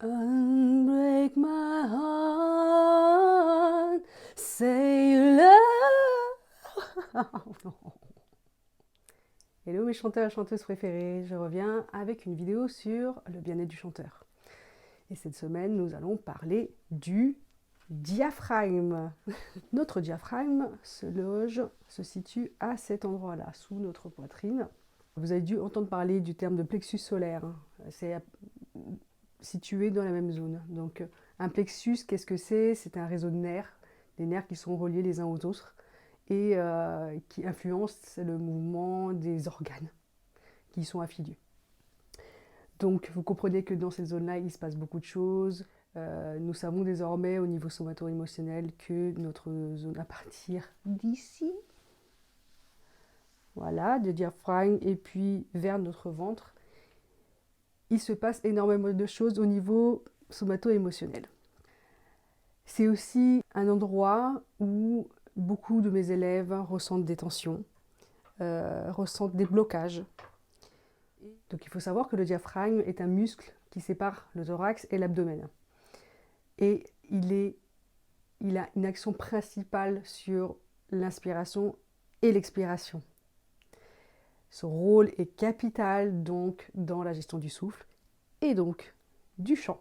Unbreak my heart, say you love. Oh non. Hello mes chanteurs et chanteuses préférés, je reviens avec une vidéo sur le bien-être du chanteur. Et cette semaine, nous allons parler du diaphragme. Notre diaphragme se situe à cet endroit-là, sous notre poitrine. Vous avez dû entendre parler du terme de plexus solaire. C'est situé dans la même zone. Donc un plexus, qu'est-ce que c'est? C'est un réseau de nerfs, des nerfs qui sont reliés les uns aux autres et qui influencent le mouvement des organes qui y sont affiliés. Donc vous comprenez que dans cette zone-là, il se passe beaucoup de choses. Nous savons désormais au niveau somato-émotionnel que notre zone à partir d'ici, voilà, de diaphragme et puis vers notre ventre, il se passe énormément de choses au niveau somato-émotionnel. C'est aussi un endroit où beaucoup de mes élèves ressentent des tensions, ressentent des blocages. Donc il faut savoir que le diaphragme est un muscle qui sépare le thorax et l'abdomen. Et il a une action principale sur l'inspiration et l'expiration. Son rôle est capital donc dans la gestion du souffle et donc du chant.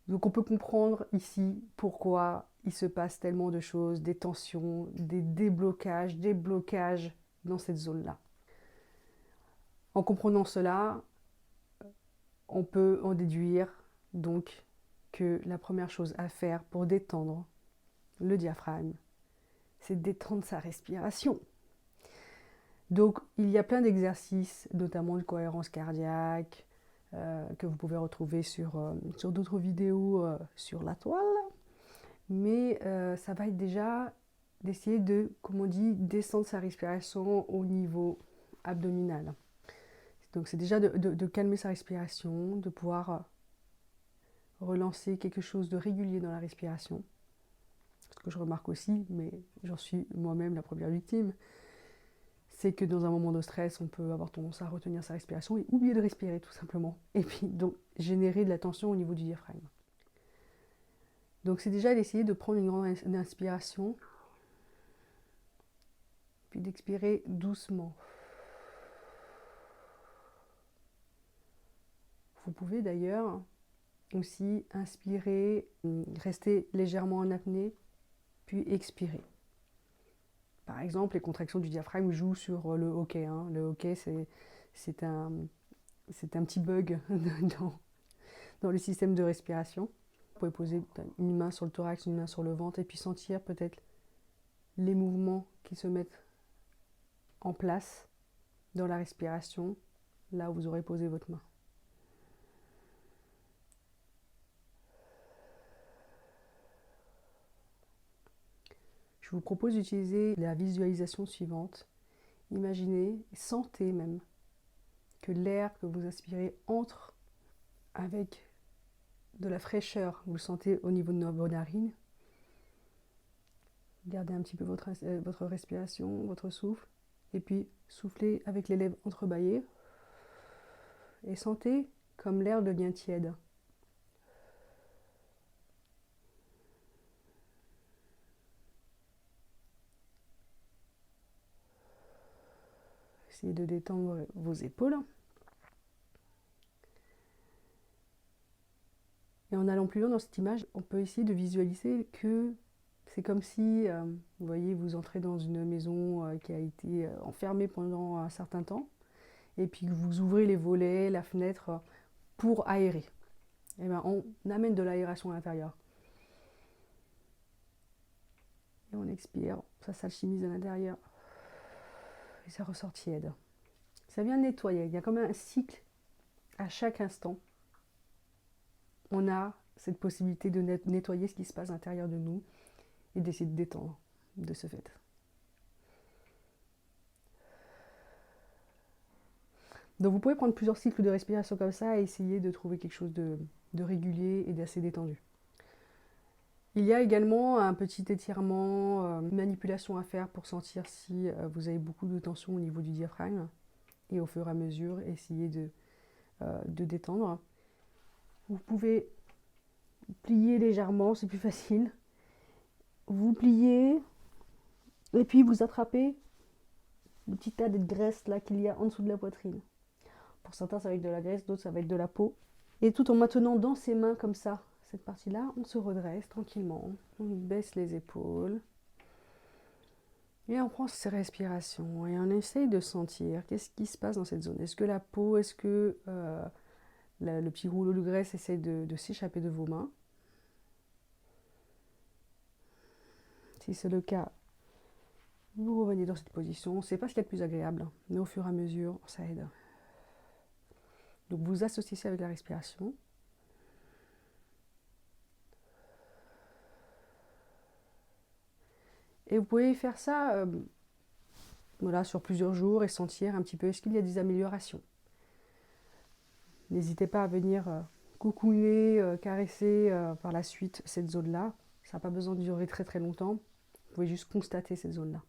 Donc on peut comprendre ici pourquoi il se passe tellement de choses, des tensions, des déblocages, des blocages dans cette zone-là. En comprenant cela, on peut en déduire donc que la première chose à faire pour détendre le diaphragme, c'est de détendre sa respiration. Donc il y a plein d'exercices, notamment de cohérence cardiaque, que vous pouvez retrouver sur d'autres vidéos sur la toile. Mais ça va être déjà d'essayer de, comme on dit, descendre sa respiration au niveau abdominal. Donc c'est déjà de calmer sa respiration, de pouvoir relancer quelque chose de régulier dans la respiration. Ce que je remarque aussi, mais j'en suis moi-même la première victime, c'est que dans un moment de stress, on peut avoir tendance à retenir sa respiration et oublier de respirer tout simplement. Et puis donc générer de la tension au niveau du diaphragme. Donc c'est déjà d'essayer de prendre une grande inspiration, puis d'expirer doucement. Vous pouvez d'ailleurs aussi inspirer, rester légèrement en apnée, puis expirer. Par exemple, les contractions du diaphragme jouent sur le hoquet. Hein. Le hoquet, c'est un petit bug dans le système de respiration. Vous pouvez poser une main sur le thorax, une main sur le ventre, et puis sentir peut-être les mouvements qui se mettent en place dans la respiration, là où vous aurez posé votre main. Je vous propose d'utiliser la visualisation suivante. Imaginez, sentez même que l'air que vous inspirez entre avec de la fraîcheur. Vous le sentez au niveau de vos narines. Gardez un petit peu votre respiration, votre souffle. Et puis soufflez avec les lèvres entrebâillées. Et sentez comme l'air devient tiède. Essayez de détendre vos épaules. Et en allant plus loin dans cette image, on peut essayer de visualiser que c'est comme si, vous voyez, vous entrez dans une maison qui a été enfermée pendant un certain temps, et puis que vous ouvrez les volets, la fenêtre pour aérer. Et bien, on amène de l'aération à l'intérieur. Et on expire, ça s'alchimise à l'intérieur. Et ça ressort tiède. Ça vient nettoyer. Il y a comme un cycle à chaque instant. On a cette possibilité de nettoyer ce qui se passe à l'intérieur de nous et d'essayer de détendre de ce fait. Donc vous pouvez prendre plusieurs cycles de respiration comme ça et essayer de trouver quelque chose de régulier et d'assez détendu. Il y a également un petit étirement, une manipulation à faire pour sentir si vous avez beaucoup de tension au niveau du diaphragme. Et au fur et à mesure, essayer de détendre. Vous pouvez plier légèrement, c'est plus facile. Vous pliez et puis vous attrapez le petit tas de graisse là qu'il y a en dessous de la poitrine. Pour certains, ça va être de la graisse, d'autres, ça va être de la peau. Et tout en maintenant dans ses mains comme ça, cette partie-là, on se redresse tranquillement. On baisse les épaules. Et on prend ses respirations et on essaye de sentir qu'est-ce qui se passe dans cette zone. Est-ce que la peau, est-ce que le petit rouleau de graisse essaie de s'échapper de vos mains? Si c'est le cas, vous revenez dans cette position. C'est pas ce qu'il y a de plus agréable, mais au fur et à mesure, ça aide. Donc vous associez ça avec la respiration. Et vous pouvez faire ça voilà, sur plusieurs jours et sentir un petit peu est-ce qu'il y a des améliorations. N'hésitez pas à venir coucouner, caresser par la suite cette zone-là. Ça n'a pas besoin de durer très très longtemps. Vous pouvez juste constater cette zone-là.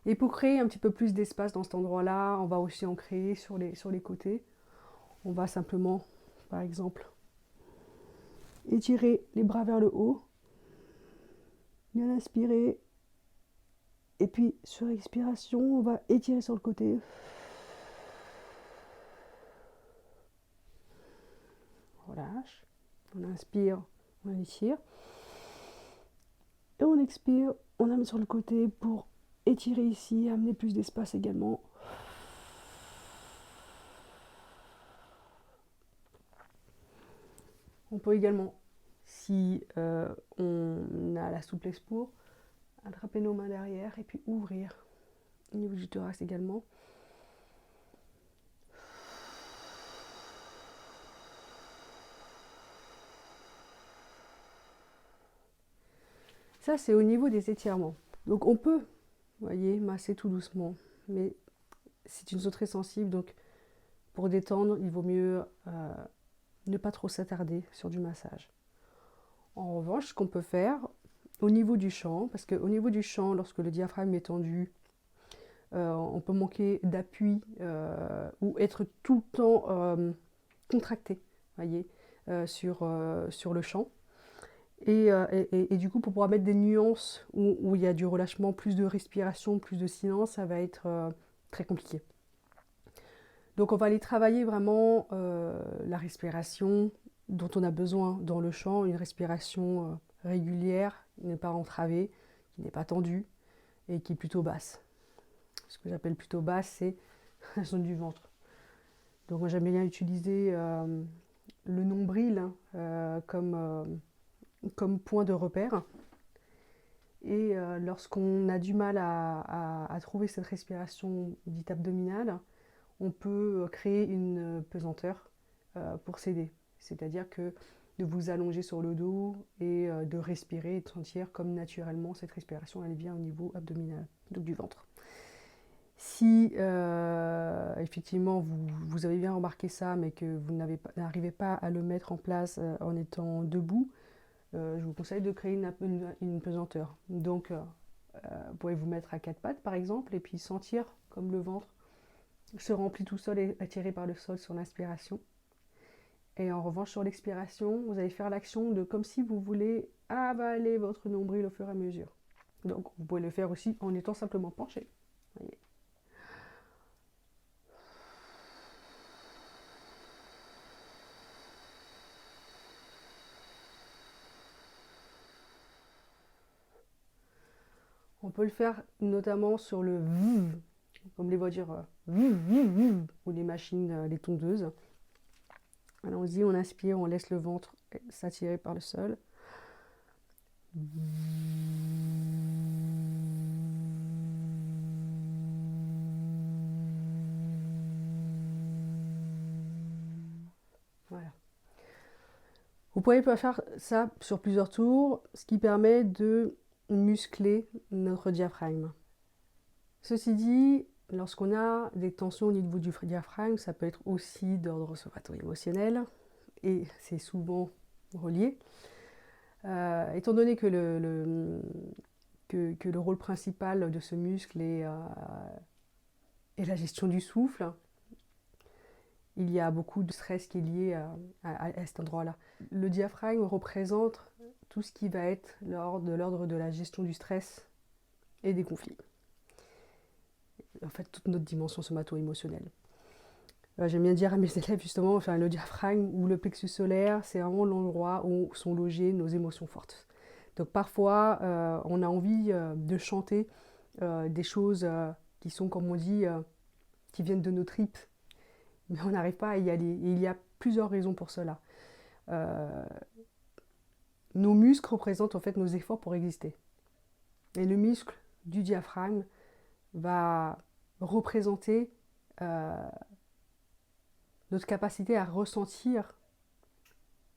Et pour créer un petit peu plus d'espace dans cet endroit-là, on va aussi en créer sur les côtés. On va simplement, par exemple, étirer les bras vers le haut. Bien inspirer. Et puis, sur expiration, on va étirer sur le côté. On relâche. On inspire, on étire. Et on expire, on la met sur le côté pour étirer ici, amener plus d'espace également. On peut également, si on a la souplesse pour, attraper nos mains derrière et puis ouvrir au niveau du thorax également. Ça, c'est au niveau des étirements. Donc on peut, vous voyez, masser tout doucement, mais c'est une zone très sensible, donc pour détendre, il vaut mieux ne pas trop s'attarder sur du massage. En revanche, ce qu'on peut faire au niveau du chant, parce qu'au niveau du chant, lorsque le diaphragme est tendu, on peut manquer d'appui ou être tout le temps contracté, voyez, sur le chant. Et du coup, pour pouvoir mettre des nuances où il y a du relâchement, plus de respiration, plus de silence, ça va être très compliqué. Donc on va aller travailler vraiment la respiration dont on a besoin dans le chant, une respiration régulière, qui n'est pas entravée, qui n'est pas tendue et qui est plutôt basse. Ce que j'appelle plutôt basse, c'est la zone du ventre. Donc moi j'aime bien utiliser le nombril comme point de repère. Et lorsqu'on a du mal à trouver cette respiration dite abdominale, on peut créer une pesanteur pour s'aider. C'est-à-dire que de vous allonger sur le dos et de respirer et de sentir comme naturellement cette respiration elle vient au niveau abdominal, donc du ventre. Si effectivement vous avez bien remarqué ça mais que vous n'arrivez pas à le mettre en place en étant debout, je vous conseille de créer une pesanteur. Donc vous pouvez vous mettre à quatre pattes par exemple et puis sentir comme le ventre se remplit tout seul et attiré par le sol sur l'inspiration. Et en revanche, sur l'expiration, vous allez faire l'action de comme si vous voulez avaler votre nombril au fur et à mesure. Donc, vous pouvez le faire aussi en étant simplement penché. Voyez. On peut le faire notamment sur le v, comme les voitures ou les machines, les tondeuses. Allons-y, on inspire, on laisse le ventre s'attirer par le sol. Voilà. Vous pouvez faire ça sur plusieurs tours, ce qui permet de muscler notre diaphragme. Ceci dit, lorsqu'on a des tensions au niveau du diaphragme, ça peut être aussi d'ordre somato-émotionnel, et c'est souvent relié. Étant donné que le rôle principal de ce muscle est la gestion du souffle, il y a beaucoup de stress qui est lié à cet endroit-là. Le diaphragme représente tout ce qui va être de l'ordre de la gestion du stress et des conflits. En fait, toute notre dimension somato-émotionnelle. J'aime bien dire à mes élèves justement, enfin, le diaphragme ou le plexus solaire, c'est vraiment l'endroit où sont logées nos émotions fortes. Donc parfois, on a envie de chanter des choses qui sont, comme on dit, qui viennent de nos tripes, mais on n'arrive pas à y aller. Et il y a plusieurs raisons pour cela. Nos muscles représentent en fait nos efforts pour exister. Et le muscle du diaphragme va représenter notre capacité à ressentir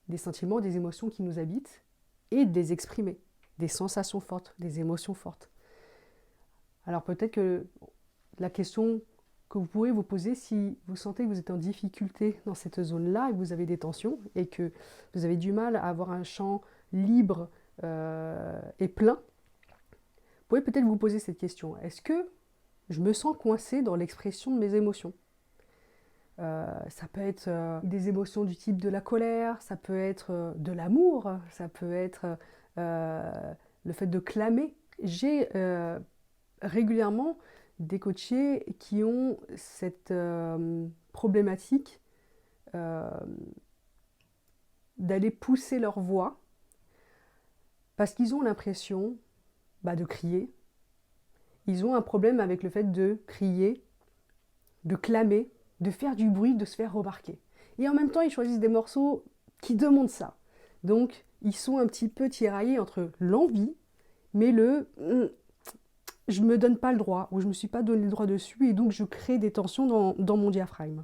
des sentiments, des émotions qui nous habitent et de les exprimer, des sensations fortes, des émotions fortes. Alors peut-être que la question que vous pourrez vous poser si vous sentez que vous êtes en difficulté dans cette zone-là et que vous avez des tensions et que vous avez du mal à avoir un champ libre et plein, vous pouvez peut-être vous poser cette question. Est-ce que je me sens coincée dans l'expression de mes émotions ? Ça peut être des émotions du type de la colère, ça peut être de l'amour, ça peut être le fait de clamer. J'ai régulièrement des coachés qui ont cette problématique d'aller pousser leur voix parce qu'ils ont l'impression de crier. Ils ont un problème avec le fait de crier, de clamer, de faire du bruit, de se faire remarquer. Et en même temps, ils choisissent des morceaux qui demandent ça. Donc, ils sont un petit peu tiraillés entre l'envie, mais je me donne pas le droit, ou je me suis pas donné le droit dessus, et donc je crée des tensions dans mon diaphragme.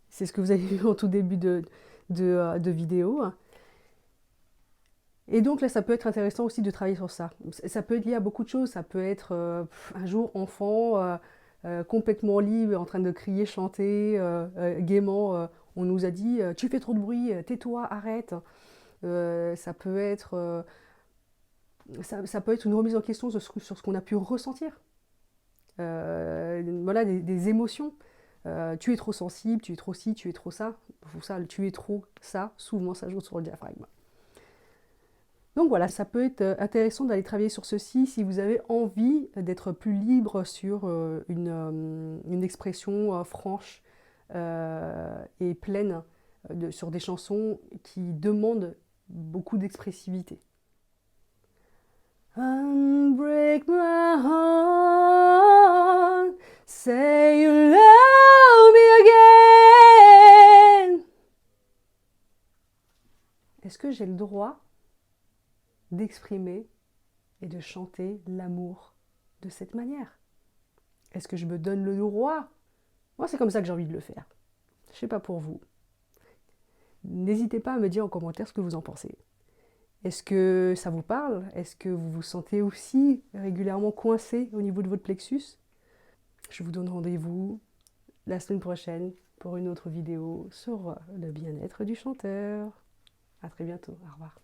C'est ce que vous avez vu en tout début de vidéo. Et donc là, ça peut être intéressant aussi de travailler sur ça. Ça peut être lié à beaucoup de choses. Ça peut être un jour enfant, complètement libre, en train de crier, chanter, gaiement. On nous a dit tu fais trop de bruit, tais-toi, arrête. Ça peut être une remise en question sur ce qu'on a pu ressentir. Voilà, des émotions. Tu es trop sensible, tu es trop ci, tu es trop ça. Tu es trop ça, souvent ça joue sur le diaphragme. Donc voilà, ça peut être intéressant d'aller travailler sur ceci si vous avez envie d'être plus libre sur une expression franche et pleine sur des chansons qui demandent beaucoup d'expressivité. Unbreak my heart, say you love me again. Est-ce que j'ai le droit d'exprimer et de chanter l'amour de cette manière? Est-ce que je me donne le droit? Moi, c'est comme ça que j'ai envie de le faire. Je sais pas pour vous. N'hésitez pas à me dire en commentaire ce que vous en pensez. Est-ce que ça vous parle? Est-ce que vous vous sentez aussi régulièrement coincé au niveau de votre plexus? Je vous donne rendez-vous la semaine prochaine pour une autre vidéo sur le bien-être du chanteur. À très bientôt. Au revoir.